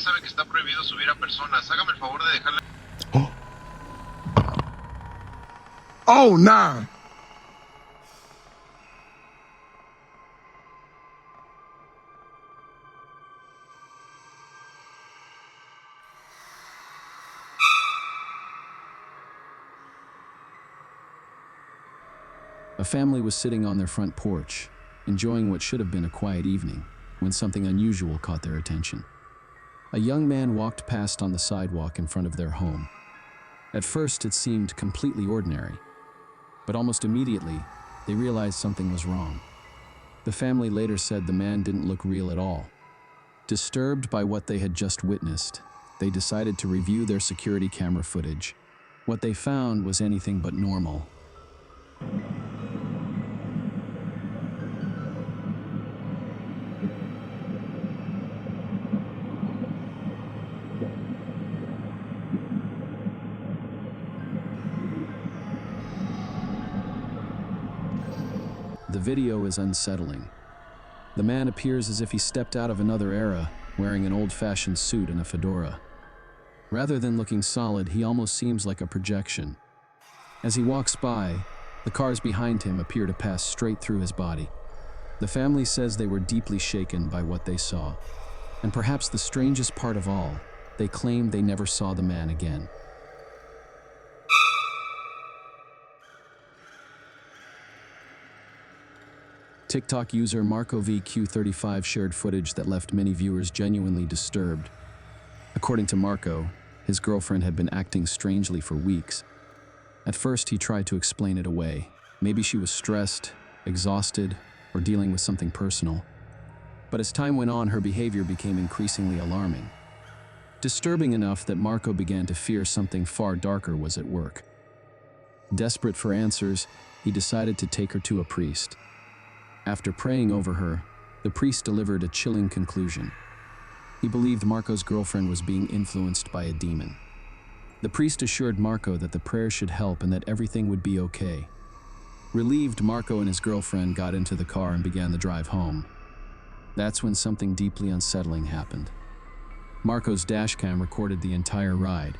Sabe que está prohibido subir a personas. Hágame el favor de dejarle. Oh, nah. A family was sitting on their front porch, enjoying what should have been a quiet evening, when something unusual caught their attention. A young man walked past on the sidewalk in front of their home. At first, it seemed completely ordinary, but almost immediately, they realized something was wrong. The family later said the man didn't look real at all. Disturbed by what they had just witnessed, they decided to review their security camera footage. What they found was anything but normal. The video is unsettling. The man appears as if he stepped out of another era, wearing an old-fashioned suit and a fedora. Rather than looking solid, he almost seems like a projection. As he walks by, the cars behind him appear to pass straight through his body. The family says they were deeply shaken by what they saw. And perhaps the strangest part of all, they claim they never saw the man again. TikTok user MarcoVQ35 shared footage that left many viewers genuinely disturbed. According to Marco, his girlfriend had been acting strangely for weeks. At first, he tried to explain it away. Maybe she was stressed, exhausted, or dealing with something personal. But as time went on, her behavior became increasingly alarming. Disturbing enough that Marco began to fear something far darker was at work. Desperate for answers, he decided to take her to a priest. After praying over her, the priest delivered a chilling conclusion. He believed Marco's girlfriend was being influenced by a demon. The priest assured Marco that the prayer should help and that everything would be okay. Relieved, Marco and his girlfriend got into the car and began the drive home. That's when something deeply unsettling happened. Marco's dashcam recorded the entire ride.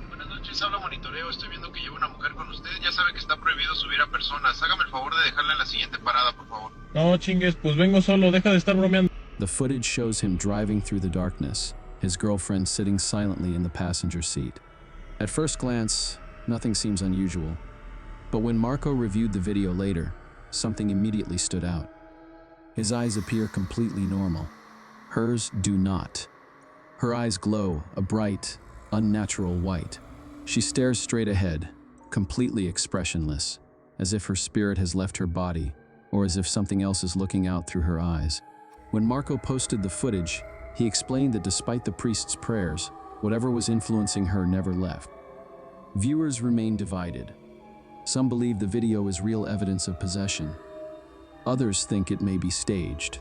Buenas noches, habla monitoreo. Estoy viendo que lleva una mujer con usted. Ya sabe que está prohibido subir a personas. Hágame el favor de dejarla en la siguiente parada, por favor. No chingues, pues vengo solo, deja de estar bromeando. The footage shows him driving through the darkness, his girlfriend sitting silently in the passenger seat. At first glance, nothing seems unusual. But when Marco reviewed the video later, something immediately stood out. His eyes appear completely normal. Hers do not. Her eyes glow a bright, unnatural white. She stares straight ahead, completely expressionless, as if her spirit has left her body, or as if something else is looking out through her eyes. When Marco posted the footage, he explained that despite the priest's prayers, whatever was influencing her never left. Viewers remain divided. Some believe the video is real evidence of possession. Others think it may be staged.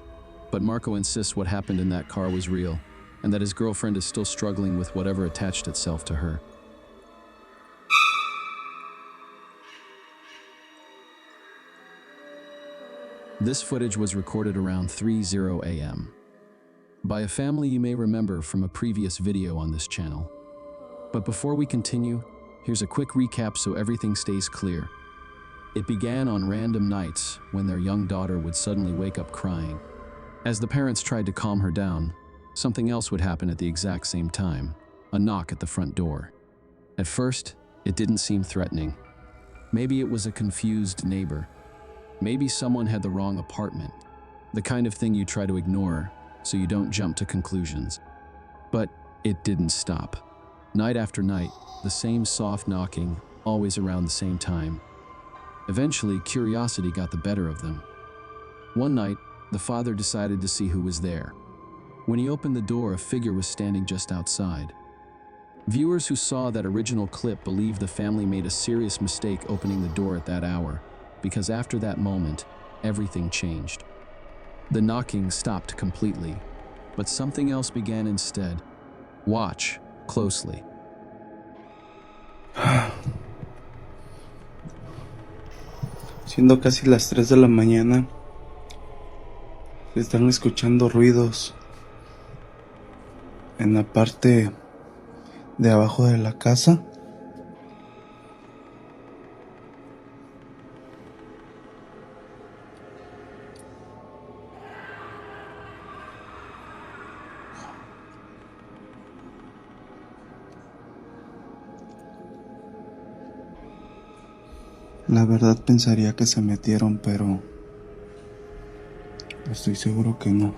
But Marco insists what happened in that car was real, and that his girlfriend is still struggling with whatever attached itself to her. This footage was recorded around 3:00 a.m. by a family you may remember from a previous video on this channel. But before we continue, here's a quick recap so everything stays clear. It began on random nights when their young daughter would suddenly wake up crying. As the parents tried to calm her down, something else would happen at the exact same time, a knock at the front door. At first, it didn't seem threatening. Maybe it was a confused neighbor. Maybe someone had the wrong apartment, the kind of thing you try to ignore so you don't jump to conclusions. But it didn't stop. Night after night, the same soft knocking, always around the same time. Eventually, curiosity got the better of them. One night, the father decided to see who was there. When he opened the door, a figure was standing just outside. Viewers who saw that original clip believe the family made a serious mistake opening the door at that hour, because after that moment, everything changed. The knocking stopped completely, but something else began instead. Watch closely. Siendo casi las 3 de la mañana, se están escuchando ruidos. en la parte de abajo de la casa. La verdad pensaría que se metieron, pero estoy seguro que no.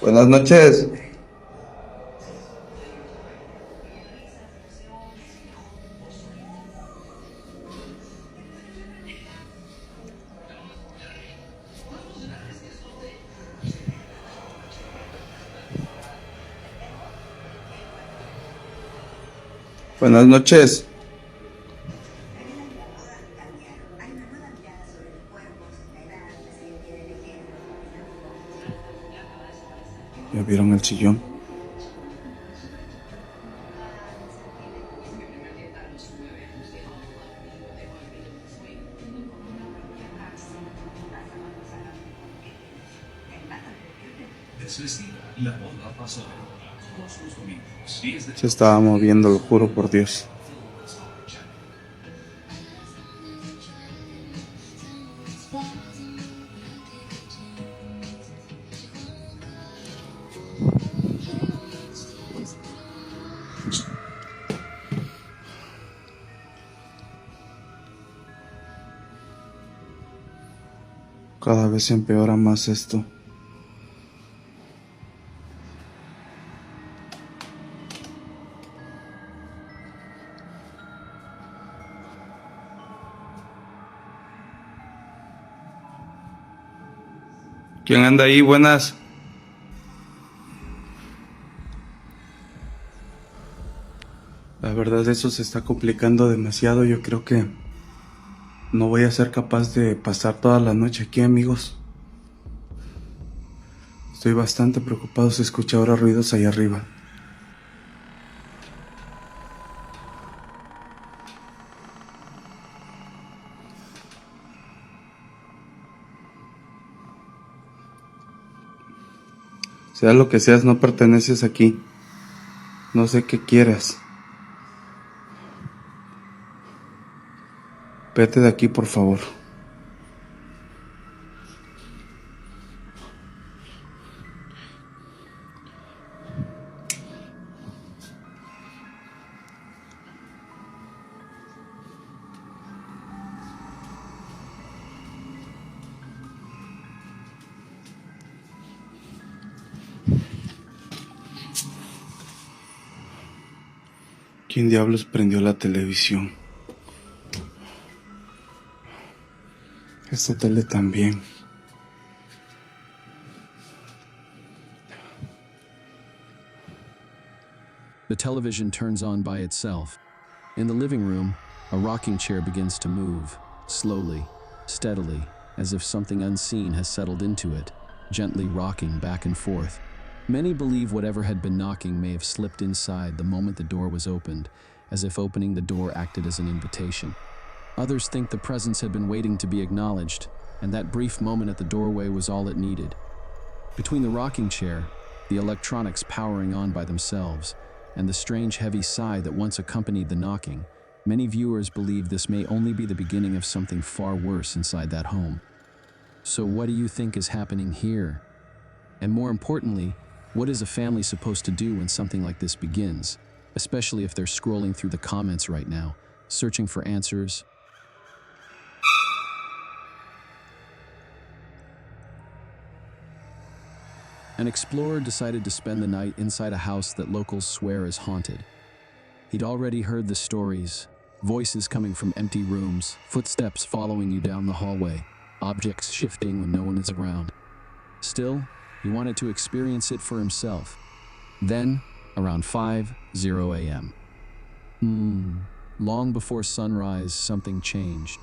Buenas noches. Buenas noches. ¿Ya vieron el sillón? Se estaba moviendo, lo juro por Dios. Cada vez empeora más esto. ¿Quién anda ahí? Buenas. La verdad eso se está complicando demasiado. Yo creo que no voy a ser capaz de pasar toda la noche aquí, amigos. Estoy bastante preocupado. Se escucha ahora ruidos ahí arriba. Sea lo que seas, no perteneces aquí. No sé qué quieras. Vete de aquí, por favor. ¿Quién diablos prendió la televisión? Esta tele también. The television turns on by itself. In the living room, a rocking chair begins to move, slowly, steadily, as if something unseen has settled into it, gently rocking back and forth. Many believe whatever had been knocking may have slipped inside the moment the door was opened, as if opening the door acted as an invitation. Others think the presence had been waiting to be acknowledged, and that brief moment at the doorway was all it needed. Between the rocking chair, the electronics powering on by themselves, and the strange heavy sigh that once accompanied the knocking, many viewers believe this may only be the beginning of something far worse inside that home. So what do you think is happening here? And more importantly, what is a family supposed to do when something like this begins, especially if they're scrolling through the comments right now, searching for answers? An explorer decided to spend the night inside a house that locals swear is haunted. He'd already heard the stories, voices coming from empty rooms, footsteps following you down the hallway, objects shifting when no one is around. Still, he wanted to experience it for himself. Then, around 5:00 a.m. Long before sunrise, something changed.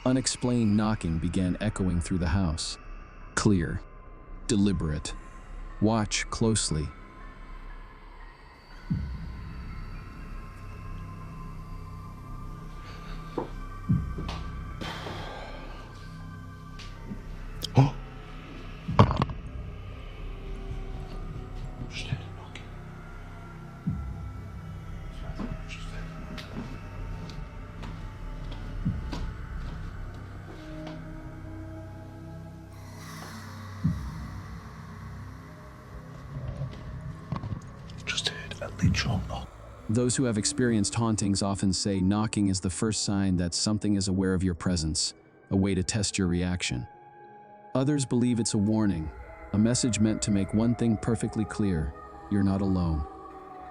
Unexplained knocking began echoing through the house. Clear, deliberate. Watch closely. Those who have experienced hauntings often say knocking is the first sign that something is aware of your presence, a way to test your reaction. Others believe it's a warning, a message meant to make one thing perfectly clear: you're not alone.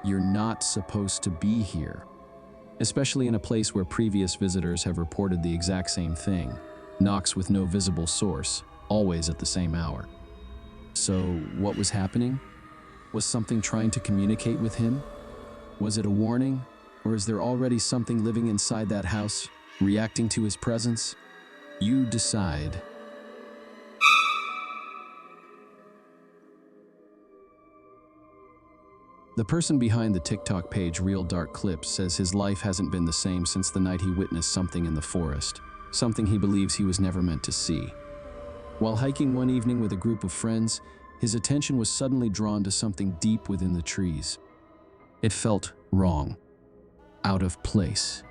You're not supposed to be here. Especially in a place where previous visitors have reported the exact same thing: knocks with no visible source, always at the same hour. So, what was happening? Was something trying to communicate with him? Was it a warning? Or is there already something living inside that house, reacting to his presence? You decide. The person behind the TikTok page Real Dark Clips says his life hasn't been the same since the night he witnessed something in the forest, something he believes he was never meant to see. While hiking one evening with a group of friends, his attention was suddenly drawn to something deep within the trees. It felt wrong, out of place,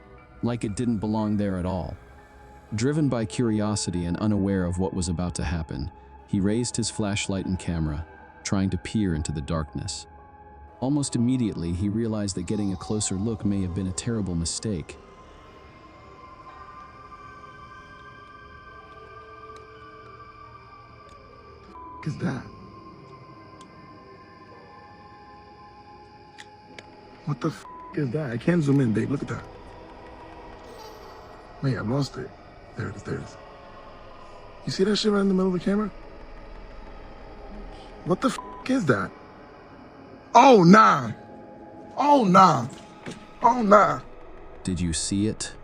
like it didn't belong there at all. Driven by curiosity and unaware of what was about to happen, he raised his flashlight and camera, trying to peer into the darkness. Almost immediately, he realized that getting a closer look may have been a terrible mistake. What is that? What the is that? I can't zoom in, babe. Look at that. Wait, I lost it. There it is, there it is. You see that shit right in the middle of the camera? What the is that? Oh, nah. Oh, nah. Oh, nah. Did you see it?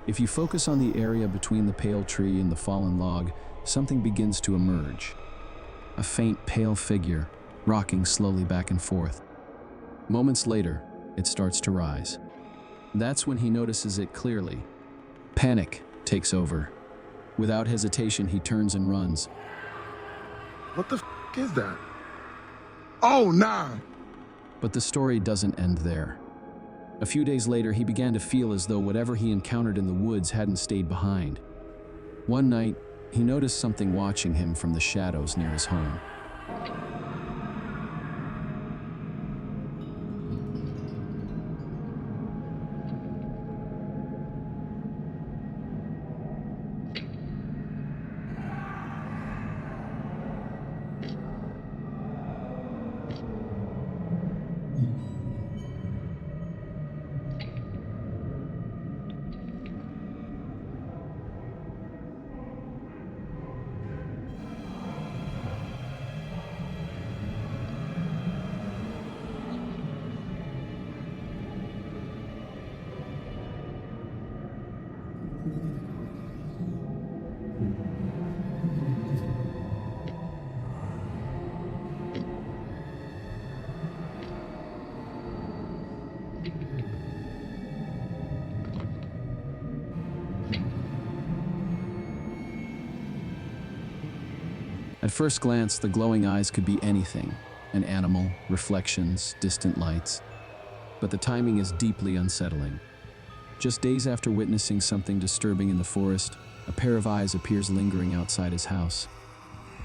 If you focus on the area between the pale tree and the fallen log, something begins to emerge. A faint, pale figure, rocking slowly back and forth. Moments later, it starts to rise. That's when he notices it clearly. Panic takes over. Without hesitation, he turns and runs. What the is that? Oh, nah. But the story doesn't end there. A few days later, he began to feel as though whatever he encountered in the woods hadn't stayed behind. One night, he noticed something watching him from the shadows near his home. At first glance, the glowing eyes could be anything: an animal, reflections, distant lights. But the timing is deeply unsettling. Just days after witnessing something disturbing in the forest, a pair of eyes appears lingering outside his house.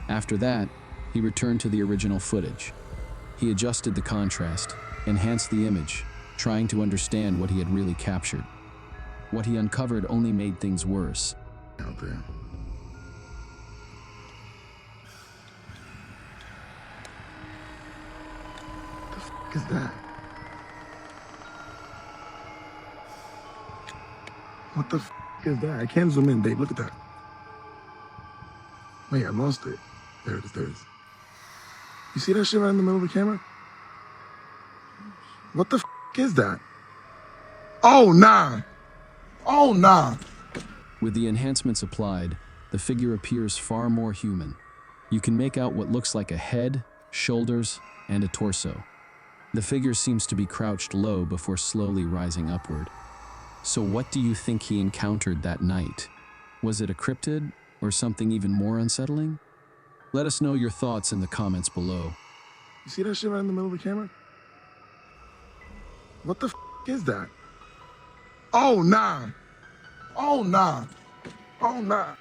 After that, he returned to the original footage. He adjusted the contrast, enhanced the image, trying to understand what he had really captured. What he uncovered only made things worse. Out there. What the is that? What the is that? I can't zoom in, babe. Look at that. Wait, I lost it. There it is, there it is. You see that shit right in the middle of the camera? What the is that? Oh, nah. Oh, nah. With the enhancements applied, the figure appears far more human. You can make out what looks like a head, shoulders, and a torso. The figure seems to be crouched low before slowly rising upward. So what do you think he encountered that night? Was it a cryptid or something even more unsettling? Let us know your thoughts in the comments below. You see that shit right in the middle of the camera? What the is that? Oh, nah. Oh, nah. Oh, nah.